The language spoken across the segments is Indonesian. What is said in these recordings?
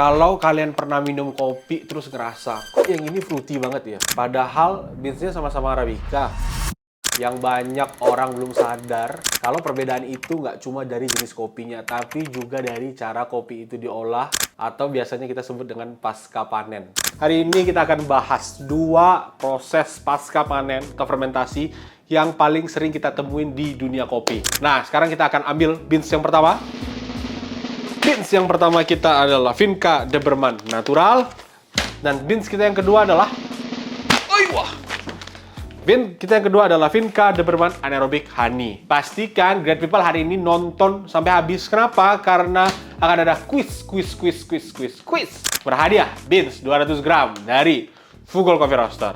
Kalau kalian pernah minum kopi terus ngerasa, kok yang ini fruity banget ya? Padahal beansnya sama-sama Arabica. Yang banyak orang belum sadar kalau perbedaan itu nggak cuma dari jenis kopinya, tapi juga dari cara kopi itu diolah atau biasanya kita sebut dengan pasca panen. Hari ini kita akan bahas 2 proses pasca panen atau fermentasi yang paling sering kita temuin di dunia kopi. Nah, sekarang kita akan ambil beans yang pertama. Beans yang pertama kita adalah Vinca de Berman Natural. Dan beans kita yang kedua adalah bean kita yang kedua adalah Vinca de Berman Anaerobic Honey. Pastikan Great People hari ini nonton sampai habis. Kenapa? Karena akan ada quiz. Berhadiah beans 200 gram dari Fugol Coffee Roaster.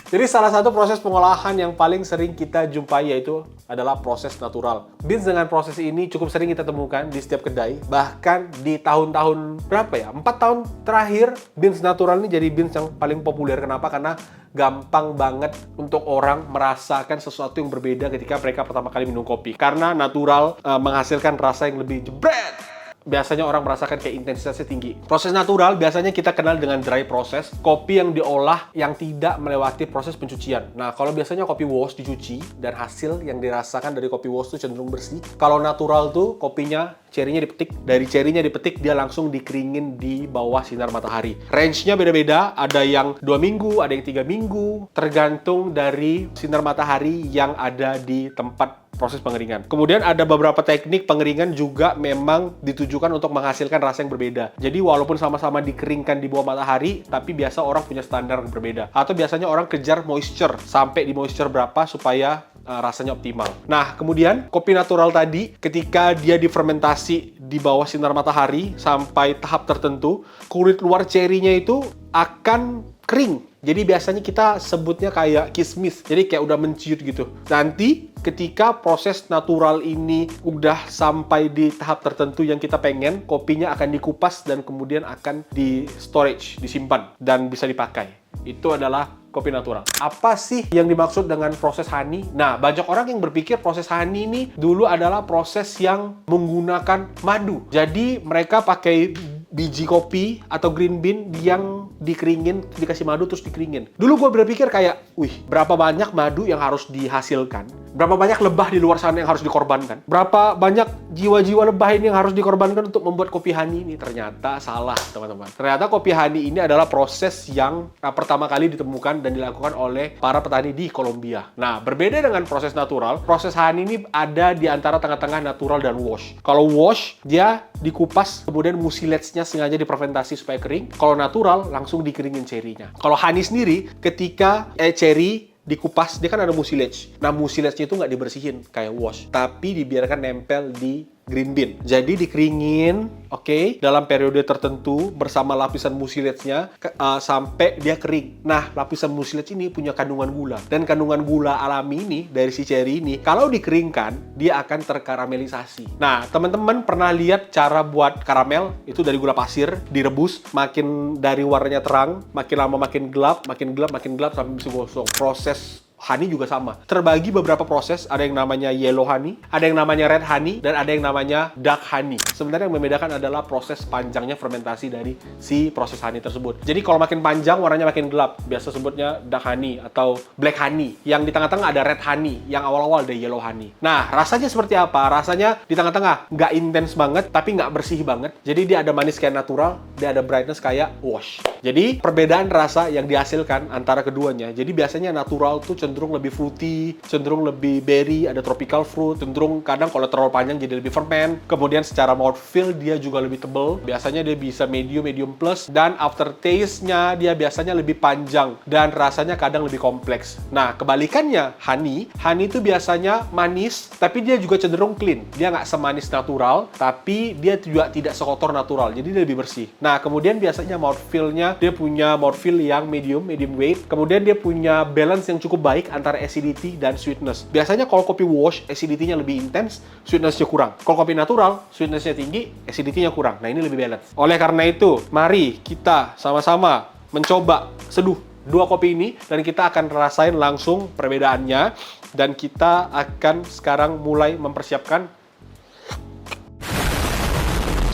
Jadi salah satu proses pengolahan yang paling sering kita jumpai yaitu adalah proses natural. Beans dengan proses ini cukup sering kita temukan di setiap kedai. Bahkan di tahun-tahun berapa ya? 4 tahun terakhir, beans natural ini jadi beans yang paling populer. Kenapa? Karena gampang banget untuk orang merasakan sesuatu yang berbeda ketika mereka pertama kali minum kopi. Karena natural menghasilkan rasa yang lebih jebret. Biasanya orang merasakan kayak intensitasnya tinggi. Proses natural biasanya kita kenal dengan dry process, kopi yang diolah yang tidak melewati proses pencucian. Nah, kalau biasanya kopi wash dicuci dan hasil yang dirasakan dari kopi wash itu cenderung bersih. Kalau natural tuh kopinya cerinya dipetik, dari cerinya dipetik dia langsung dikeringin di bawah sinar matahari. Range-nya beda-beda, ada yang 2 minggu, ada yang 3 minggu, tergantung dari sinar matahari yang ada di tempat proses pengeringan. Kemudian ada beberapa teknik pengeringan juga memang ditujukan untuk menghasilkan rasa yang berbeda. Jadi walaupun sama-sama dikeringkan di bawah matahari, tapi biasa orang punya standar yang berbeda. Atau biasanya orang kejar moisture, sampai di moisture berapa supaya rasanya optimal. Nah, kemudian kopi natural tadi ketika dia difermentasi di bawah sinar matahari sampai tahap tertentu, kulit luar cerinya itu akan kering. Jadi biasanya kita sebutnya kayak kismis. Jadi kayak udah menciut gitu. Nanti ketika proses natural ini udah sampai di tahap tertentu yang kita pengen, kopinya akan dikupas dan kemudian akan di storage, disimpan dan bisa dipakai. Itu adalah kopi natural. Apa sih yang dimaksud dengan proses honey? Nah, banyak orang yang berpikir proses honey ini dulu adalah proses yang menggunakan madu. Jadi mereka pakai biji kopi atau green bean yang dikeringin, dikasih madu terus dikeringin. Dulu gue berpikir kayak, wih, berapa banyak madu yang harus dihasilkan? Berapa banyak lebah di luar sana yang harus dikorbankan? Berapa banyak jiwa-jiwa lebah ini yang harus dikorbankan untuk membuat kopi honey ini? Ternyata salah, teman-teman. Ternyata kopi honey ini adalah proses yang pertama kali ditemukan dan dilakukan oleh para petani di Kolombia. Nah, berbeda dengan proses natural, proses honey ini ada di antara tengah-tengah natural dan wash. Kalau wash, dia dikupas, kemudian mucilage-nya sengaja difermentasi supaya kering. Kalau natural, langsung dikeringin cerinya. Kalau honey sendiri, ketika cherry dikupas, dia kan ada mucilage. Nah, mucilage-nya itu nggak dibersihin kayak wash, tapi dibiarkan nempel di green bean. Jadi dikeringin, oke, dalam periode tertentu bersama lapisan mucilage-nya sampai dia kering. Nah, lapisan mucilage ini punya kandungan gula. Dan kandungan gula alami ini dari si cherry ini, kalau dikeringkan, dia akan terkaramelisasi. Nah, teman-teman pernah lihat cara buat karamel? Itu dari gula pasir, direbus, makin dari warnanya terang, makin lama makin gelap, sampai bisa gosong. Proses honey juga sama. Terbagi beberapa proses, ada yang namanya yellow honey, ada yang namanya red honey, dan ada yang namanya dark honey. Sebenarnya yang membedakan adalah proses panjangnya fermentasi dari si proses honey tersebut. Jadi kalau makin panjang, warnanya makin gelap. Biasa sebutnya dark honey atau black honey. Yang di tengah-tengah ada red honey, yang awal-awal ada yellow honey. Nah, rasanya seperti apa? Rasanya di tengah-tengah, nggak intens banget, tapi nggak bersih banget. Jadi dia ada manis kayak natural, dia ada brightness kayak wash. Jadi perbedaan rasa yang dihasilkan antara keduanya. Jadi biasanya natural tuh cenderung lebih fruity, cenderung lebih berry, ada tropical fruit, cenderung kadang kalau terlalu panjang jadi lebih ferment. Kemudian secara mouthfeel dia juga lebih tebal. Biasanya dia bisa medium plus, dan aftertaste-nya dia biasanya lebih panjang dan rasanya kadang lebih kompleks. Nah, kebalikannya honey itu biasanya manis, tapi dia juga cenderung clean. Dia nggak semanis natural, tapi dia juga tidak sekotor natural, jadi dia lebih bersih. Nah, kemudian biasanya mouthfeel-nya dia punya mouthfeel yang medium weight. Kemudian dia punya balance yang cukup baik antara acidity dan sweetness. Biasanya kalau kopi wash, acidity-nya lebih intens, sweetness-nya kurang. Kalau kopi natural, sweetness-nya tinggi, acidity-nya kurang. Nah, ini lebih balance. Oleh karena itu, mari kita sama-sama mencoba seduh 2 kopi ini, dan kita akan rasain langsung perbedaannya, dan kita akan sekarang mulai mempersiapkan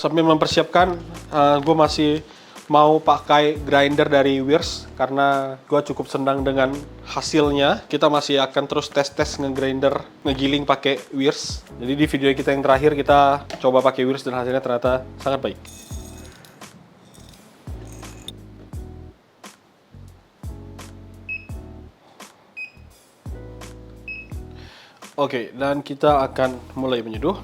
sambil mempersiapkan, gue masih mau pakai grinder dari Weirs karena gue cukup senang dengan hasilnya. Kita masih akan terus tes nge-grinder, ngegiling pakai Weirs. Jadi di video kita yang terakhir kita coba pakai Weirs dan hasilnya ternyata sangat baik. Oke, dan kita akan mulai menyeduh.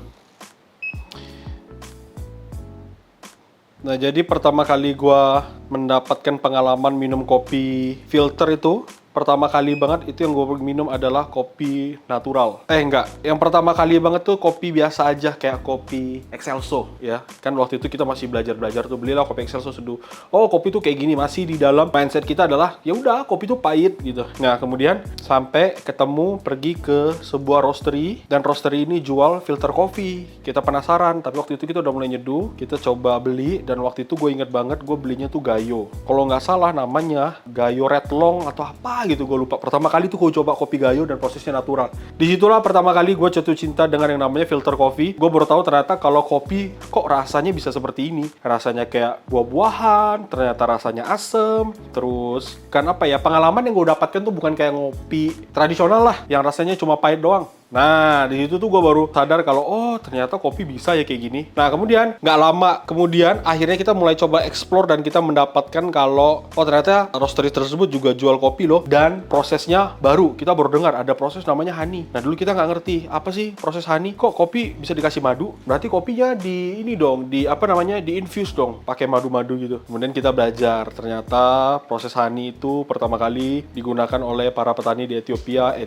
Nah, jadi pertama kali gua mendapatkan pengalaman minum kopi filter itu, pertama kali banget itu yang gue minum adalah kopi natural. Enggak, yang pertama kali banget tuh kopi biasa aja kayak kopi Excelso ya. Kan waktu itu kita masih belajar tuh, belilah kopi Excelso seduh. Oh, kopi tuh kayak gini, masih di dalam mindset kita adalah ya udah kopi tuh pahit gitu. Nah, kemudian sampai ketemu pergi ke sebuah roastery dan roastery ini jual filter kopi. Kita penasaran, tapi waktu itu kita udah mulai nyeduh, kita coba beli dan waktu itu gue inget banget gue belinya tuh Gayo. Kalau nggak salah namanya Gayo Red Long atau apa gitu, gue lupa. Pertama kali tuh gue coba kopi Gayo dan prosesnya natural. Disitulah pertama kali gue jatuh cinta dengan yang namanya filter coffee. Gue baru tahu ternyata kalau kopi kok rasanya bisa seperti ini. Rasanya kayak buah-buahan, ternyata rasanya asem. Terus kan apa ya, pengalaman yang gue dapatkan tuh bukan kayak ngopi tradisional lah, yang rasanya cuma pahit doang. Nah, di situ tuh gue baru sadar kalau oh ternyata kopi bisa ya kayak gini. Nah, kemudian nggak lama kemudian akhirnya kita mulai coba explore dan kita mendapatkan kalau oh ternyata roastery tersebut juga jual kopi loh dan prosesnya baru. Kita baru dengar ada proses namanya honey. Nah, dulu kita nggak ngerti apa sih proses honey. Kok kopi bisa dikasih madu? Berarti kopinya di ini dong, di apa namanya, di infuse dong, pakai madu-madu gitu. Kemudian kita belajar ternyata proses honey itu pertama kali digunakan oleh para petani di Ethiopia,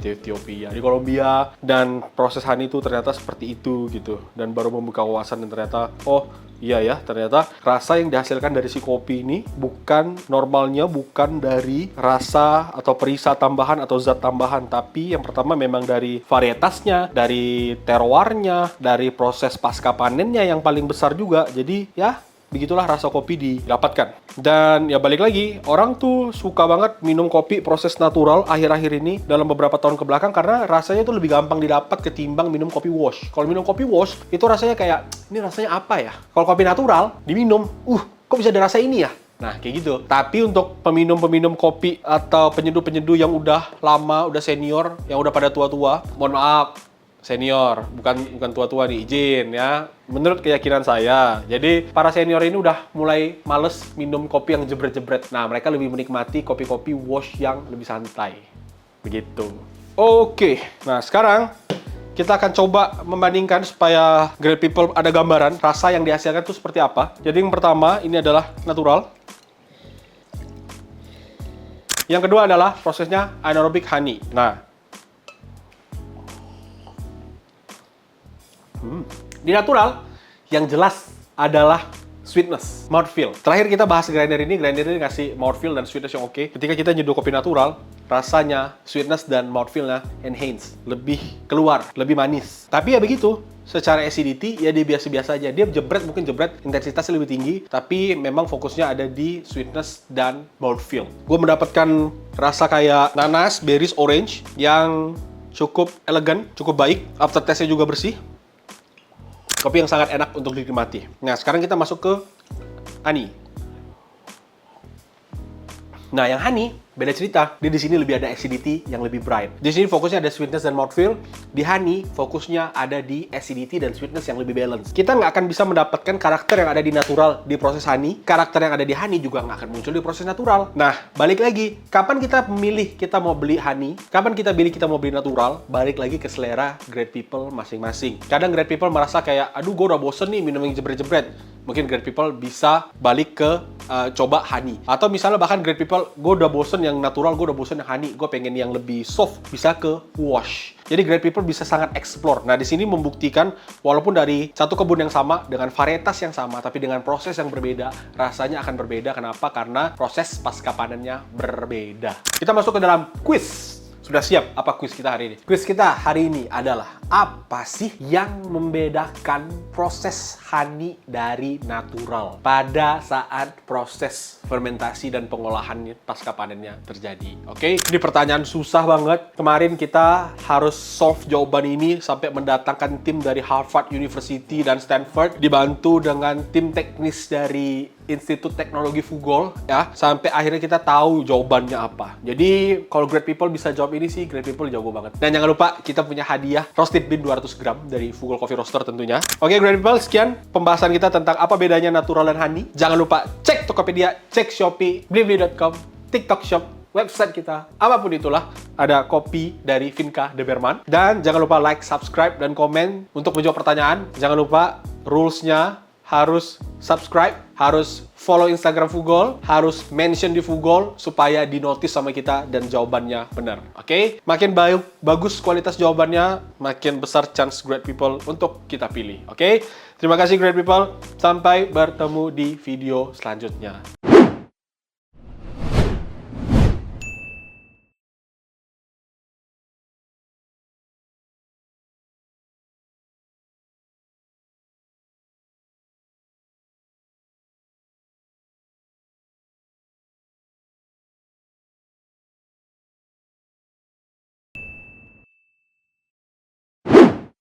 di Kolombia. Dan proses honey itu ternyata seperti itu gitu. Dan baru membuka wawasan dan ternyata oh iya ya, ternyata rasa yang dihasilkan dari si kopi ini bukan normalnya, bukan dari rasa atau perisa tambahan atau zat tambahan, tapi yang pertama memang dari varietasnya, dari terroirnya, dari proses pasca panennya yang paling besar juga. Jadi ya begitulah rasa kopi didapatkan. Dan ya balik lagi, orang tuh suka banget minum kopi proses natural akhir-akhir ini dalam beberapa tahun ke belakang karena rasanya tuh lebih gampang didapat ketimbang minum kopi wash. Kalau minum kopi wash itu rasanya kayak, ini rasanya apa ya? Kalau kopi natural diminum, kok bisa ada rasa ini ya? Nah, kayak gitu. Tapi untuk peminum-peminum kopi atau penyeduh-penyeduh yang udah lama, udah senior, yang udah pada tua-tua, mohon maaf, senior, bukan tua-tua nih, izin ya. Menurut keyakinan saya, jadi para senior ini udah mulai males minum kopi yang jebret-jebret. Nah, mereka lebih menikmati kopi-kopi wash yang lebih santai. Begitu. Oke, nah sekarang kita akan coba membandingkan supaya Great People ada gambaran rasa yang dihasilkan itu seperti apa. Jadi yang pertama, ini adalah natural. Yang kedua adalah prosesnya anaerobic honey. Nah, di natural, yang jelas adalah sweetness, mouthfeel. Terakhir kita bahas grinder ini ngasih mouthfeel dan sweetness yang oke. Ketika kita nyeduh kopi natural, rasanya, sweetness dan mouthfeel-nya enhance, lebih keluar, lebih manis. Tapi ya begitu, secara acidity ya dia biasa-biasa aja. Dia mungkin jebret, intensitasnya lebih tinggi, tapi memang fokusnya ada di sweetness dan mouthfeel. Gue mendapatkan rasa kayak nanas, berries, orange yang cukup elegan, cukup baik. Aftertaste-nya juga bersih. Kopi yang sangat enak untuk dinikmati. Nah, sekarang kita masuk ke honey. Nah, yang honey beda cerita. Dia di sini lebih ada acidity yang lebih bright. Di sini fokusnya ada sweetness dan mouthfeel. Di honey fokusnya ada di acidity dan sweetness yang lebih balance. Kita nggak akan bisa mendapatkan karakter yang ada di natural di proses honey. Karakter yang ada di honey juga nggak akan muncul di proses natural. Nah, balik lagi. Kapan kita memilih kita mau beli honey? Kapan kita pilih kita mau beli natural? Balik lagi ke selera Great People masing-masing. Kadang Great People merasa kayak, aduh gue udah bosen nih minum yang jebret-jebret. Mungkin Great People bisa balik ke coba honey. Atau misalnya bahkan Great People, gue udah bosen yang natural, gue udah bosen yang honey, gue pengen yang lebih soft, bisa ke wash. Jadi Great People bisa sangat explore. Nah, di sini membuktikan walaupun dari satu kebun yang sama, dengan varietas yang sama, tapi dengan proses yang berbeda, rasanya akan berbeda. Kenapa? Karena proses pasca panennya berbeda. Kita masuk ke dalam quiz. Sudah siap apa quiz kita hari ini? Quiz kita hari ini adalah apa sih yang membedakan proses honey dari natural pada saat proses fermentasi dan pengolahan pasca panennya terjadi. Oke, ini pertanyaan susah banget. Kemarin kita harus solve jawaban ini sampai mendatangkan tim dari Harvard University dan Stanford, dibantu dengan tim teknis dari Institut Teknologi Fugol ya, sampai akhirnya kita tahu jawabannya apa. Jadi kalau Great People bisa jawab ini sih, Great People jago banget. Dan jangan lupa kita punya hadiah roasted bean 200 gram dari Fugol Coffee Roaster tentunya. Oke Great People, sekian pembahasan kita tentang apa bedanya natural dan honey. Jangan lupa cek Tokopedia, cek Shopee, blibli.com, TikTok Shop, website kita, apapun itulah, ada kopi dari Vinka de Berman. Dan jangan lupa like, subscribe, dan komen untuk menjawab pertanyaan. Jangan lupa rules-nya harus subscribe, harus follow Instagram Fugol, harus mention di Fugol supaya dinotis sama kita dan jawabannya benar. Oke? Makin bagus kualitas jawabannya, makin besar chance Great People untuk kita pilih. Oke? Terima kasih Great People. Sampai bertemu di video selanjutnya.